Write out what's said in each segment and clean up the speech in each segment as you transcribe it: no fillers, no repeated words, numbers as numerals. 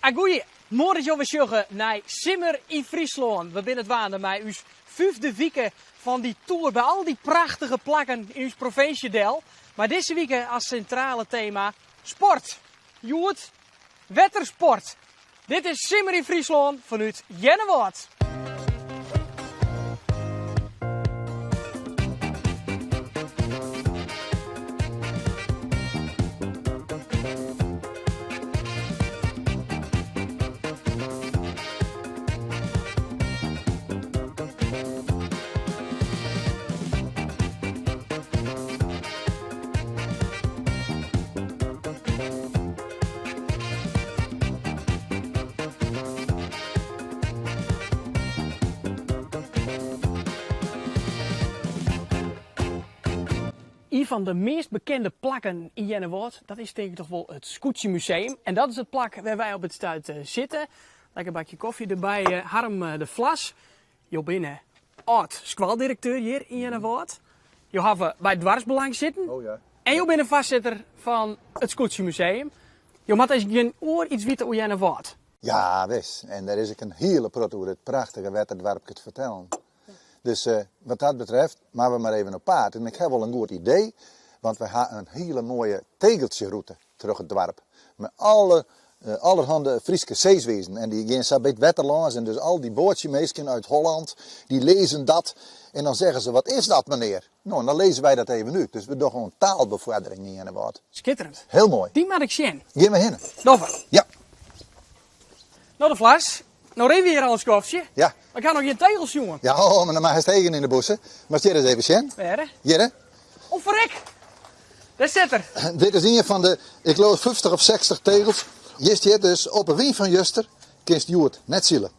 Goeie, morgen gaan we zeggen naar Simmer in Friesland. We zijn het waan met ons 5e week van die tour bij al die prachtige plakken in ons provinciedeel. Maar deze week als centrale thema sport. Joet, wettersport. Dit is Simmer in Friesland vanuit Jennewoord. Een van de meest bekende plakken in Jennewoord, dat is denk ik toch wel het Scootsie Museum. En dat is het plak waar wij op het stuit zitten. Lekker bakje koffie erbij, Harm de Vlas. Je bent oud-squaldirecteur hier in Jennewoord. Je hebt bij het dwarsbelang zitten. Oh ja. En je bent een vastzitter van het Scootsie Museum. Je moet eens geen oor iets weten hoe Jennewoord. Ja, wist. En daar is ik een hele prot over het prachtige wetterdwarp te vertellen. Dus wat dat betreft, maken we maar even op paard. En ik heb wel een goed idee, want we gaan een hele mooie tegeltje-route terug het dorp. Met allerhande Friese zeeswezen. En die gaan zo bij het wetterlands. En dus al die bootjemeesken uit Holland, die lezen dat. En dan zeggen ze, wat is dat meneer? Nou, dan lezen wij dat even uit. Dus we doen gewoon taalbevordering in het woord. Schitterend. Heel mooi. Die maak ik zien. Gaan we heen? Doffer. Ja. Nou de Vlas, nou even hier al een schofje. Ja. We gaan nog geen tegels, jongen. Ja, oh, maar dan mag je tegen in de bossen. Maar hier eens even zien. Waar? Hier, Oh, verrek. Daar zit er. dit is een van de, ik geloof 50 of 60 tegels. Hier dus op een wien van Juster, kist Joert net zielen.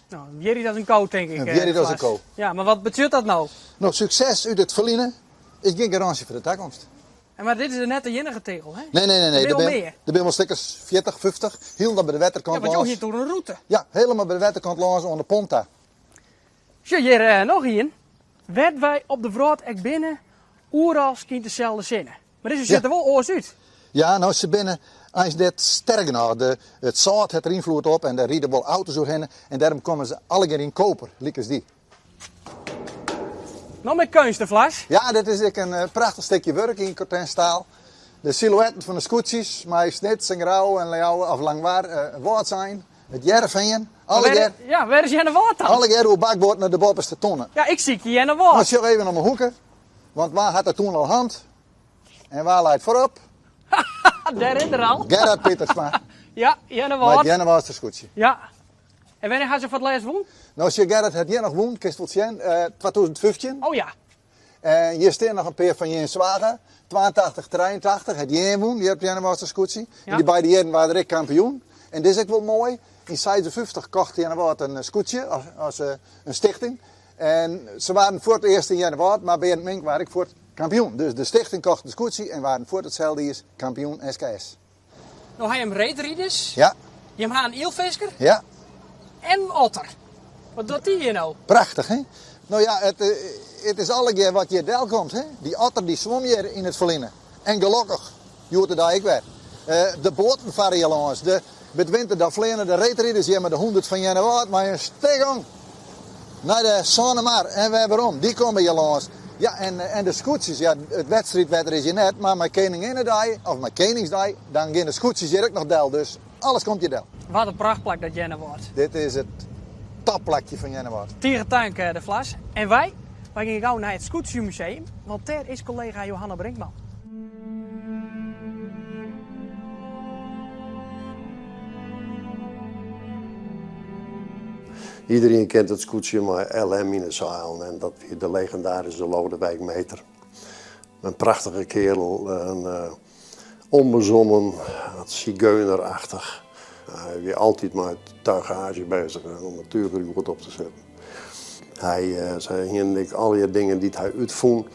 Nou, Jerry dat is een kou, denk ik. Jerry dat is een Vlas. kou. Ja, maar wat betekent dat nou? Nou, succes uit het verliezen is geen garantie voor de toekomst. En maar dit is net de enige tegel, hè? Nee. Er Er wel meer. zijn wel stickers 40, 50. Heel bij de Ja, wetterkant want je langs. hier door een route. Ja, helemaal bij de wetterkant langs aan de Ponta. Zo, hier nog hier. Werd wij op de vroeg echt binnen, oerals kind dezelfde zinnen. Maar deze zit er wel oors uit. Ja, nou ze binnen, als dit sterker nog, het zout het er invloed op en daar rieden wel auto's doorheen. En daarom komen ze alle keer in koper, liekers die. Nog met kunst, de Vlas. Ja, dit is een prachtig stukje werk in kortenstaal. De silhouetten van de scootjes, maar snit, en grauw en leeuw of langwaar woord zijn. Het jerveen, alle keer. Ja, waar is Jennewoord dan? Alle keer hoe bakboord naar de bovenste tonnen. Ja, ik zie je Nou, Jennewoord. zie even om mijn hoeken. Want waar had er toen al hand? En waar leidt voorop? Daar is er al. Gerard Pietersma. Ja, Maar Jennewoord. Jenna was de scootje. Ja. En wanneer gaan ze voor het laatst doen? Nou, als je Gerard het hier nog woont, kist wat zien, 2015. Oh ja. En hier staan nog een paar van je zwager. 82, 83, het jij woont, hier op Jenna was de scootje. Ja. En die beide jaren waren ik kampioen. En dit is ook wel mooi. In 56 kocht Jenna wat een scootje als een stichting. En ze waren voor het eerst in Jennewoord, maar bij het Mink waren ik voor het kampioen. Dus de stichting kocht de scootje en waren voor hetzelfde is kampioen SKS. Nou, hij hem reetrieders. Ja, Je hebt een eelvisker ja, en otter. Wat doet die hier nou? prachtig hè. Nou ja, het is alle keer wat je del komt hè. Die otter die zwom hier in het verliezen. En gelukkig, joet daar ik weer. De boten varen hier langs. Met winter dan vliegen de reetrieders hier met de 100 van Jennewoord, maar een stegong naar de Sonnemar en we hebben om. Die komen hier langs. Ja, en de scootjes, ja, het wedstrijdwetter is hier net, maar mijn Koninginnedag of mijn Koningsdag, dan gaan de scootjes hier ook nog del. Dus alles komt hier del. Wat een prachtplak dat Jennewoord. Dit is het topplakje van Jennewoord. Tierentuink de Vlas. En wij gaan gauw naar het Scootsie Museum, want daar is collega Johanna Brinkman. Iedereen kent het scootje, maar LM in de zaal. En dat is de legendarische Lodewijk Meter. Een prachtige kerel, een onbezonnen, zigeunerachtig. Hij was altijd met tuigage bezig om natuurlijk goed op te zetten. Hij zei alle dingen die hij uitvond.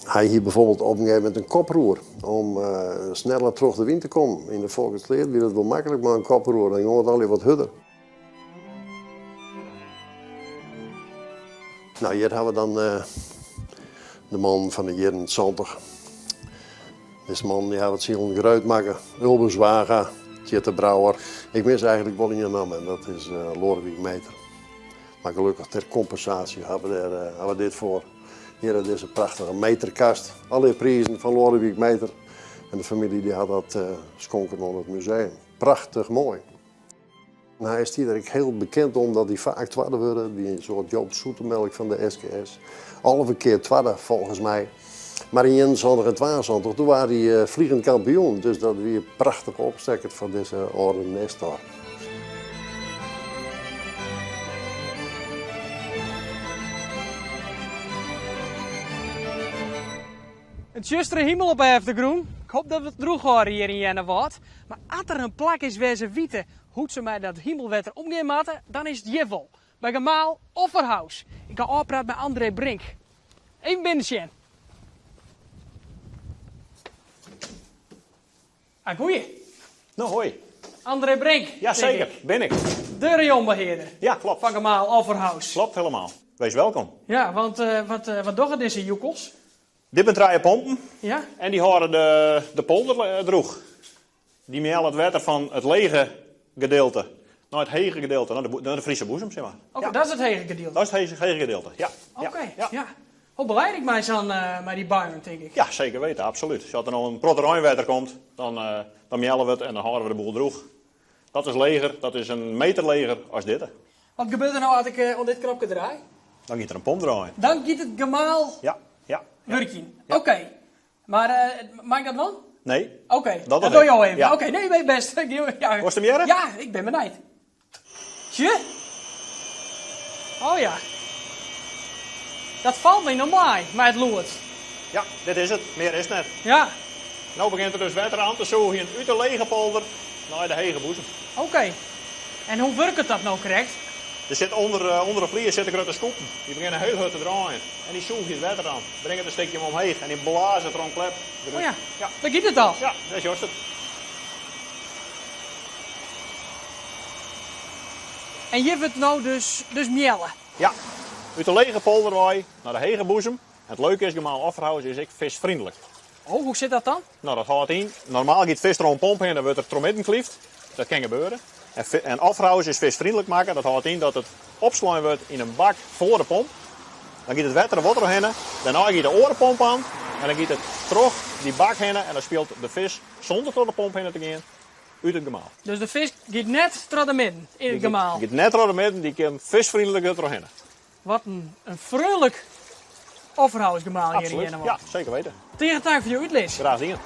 Hij hier bijvoorbeeld opgegeven met een koproer om sneller terug de wind te komen. In de volksleer was het wel makkelijk, maar een koproer, dan ging het alweer wat hudder. Nou, hier hebben we dan de man van de jaren 20. Deze man die heeft het zich geruit maken, heel bezwaar. Tjette Brouwer. Ik mis eigenlijk wel een naam en dat is Lodewijk Meter. Maar gelukkig ter compensatie hebben we dit voor. Hier is deze prachtige meterkast. Alle prijzen van Lodewijk Meter. En de familie die had dat schonken onder het museum. Prachtig mooi. En hij is hier heel bekend omdat hij vaak tweede worden. Die een soort Joop Zoetemelk van de SKS. Alle keer tweede volgens mij. Maar in 1922 toen waren hij vliegend kampioen. Dus dat weer prachtig opstekkend van deze orde Nestor. Het justere hemel op de groen. Ik hoop dat we het droeg horen hier in Jennewaard. Maar als er een plak is waar ze weten hoe ze met dat hemelwetter omgaan moeten, dan is het Jeffel. Bij Gemaal Offerhaus. Ik ga afpraten met André Brink. Even binnen. Ah, goeie. Nou, hoi. André Brink. Jazeker, ben ik. De rayonbeheerder. Ja, klopt. Van Gemaal Offerhaus. Klopt helemaal. Wees welkom. Ja, want wat doen deze joekels? Dit zijn draaien pompen Ja? en die horen de polder droeg. Die melden het water van het lege gedeelte naar het hege gedeelte, naar de Friese boezem, zeg maar. Oké, Ja, dat is het hege gedeelte. dat is het hege gedeelte, ja. Oké, ja. ja. Hoe beleid ik mij dan met die buien, denk ik? Ja, zeker weten, absoluut. Als er nog een protte regenwater komt, dan melden we het en dan houden we de boel droeg. Dat is leger, dat is een meter leger als dit. Wat gebeurt er nou als ik op dit knopje draai? Dan gaat er een pomp draaien. Dan giet het Gemaal Ja. werkje. Oké. Maar mag ik dat wel? Nee. Oké, Dat doe nog je al niet. even. Ja. Oké, nee, ben je best. Ja. Was het hem jaren? Ja, ik ben benijd. Tje? Oh ja. Dat valt me normaal, met het lood. Ja, dit is het. Meer is het net. Ja, Nou begint er dus water aan te zoeken uit de lege polder naar de hege boezem. oké. En hoe werkt het dat nou correct? Er zit onder de vlier zitten grote schoepen. Die beginnen heel hard te draaien. En die zoeken het water aan. Brengen het een stukje omheen en die blazen het er een klep. Oh ja, Ja, dan giet het al. ja, dat is juist het. En je het nou dus miellen. Ja, uit de lege polderwaai naar de hege boezem. Het leuke is, Gemaal Offerhaus is ik visvriendelijk. Oh, hoe zit dat dan? Nou, dat houdt in. Normaal gaat vis er een pomp in en dan wordt er tromitten klieft. Dat kan gebeuren. En Offerhaus is visvriendelijk maken. Dat houdt in dat het opslaan wordt in een bak voor de pomp. Dan gaat het water er wat doorheen. Daarna gaat de orenpomp aan. En dan gaat het terug die bak heen. En dan speelt de vis zonder door de pomp heen te gaan uit het gemaal. Dus de vis gaat net door de midden in het gemaal. Die gaat net door de midden. Die kan visvriendelijk er doorheen. Wat een vrolijk Offerhausgemaal hier in Absoluut. Jennewaard. Ja, zeker weten. Tegen tijd voor je uitlees. Graag zien.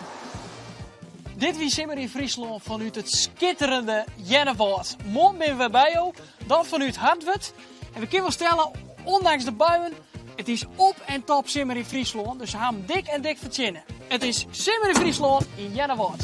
Dit was Simmer in Friesland vanuit het schitterende Jennewaard. Morgen ben we bij jou, dan vanuit Hartwerd. En we kunnen wel stellen, ondanks de buien, het is op en top Simmer in Friesland. Dus we gaan hem dik en dik verzinnen. Het is Simmer in Friesland in Jennewaard.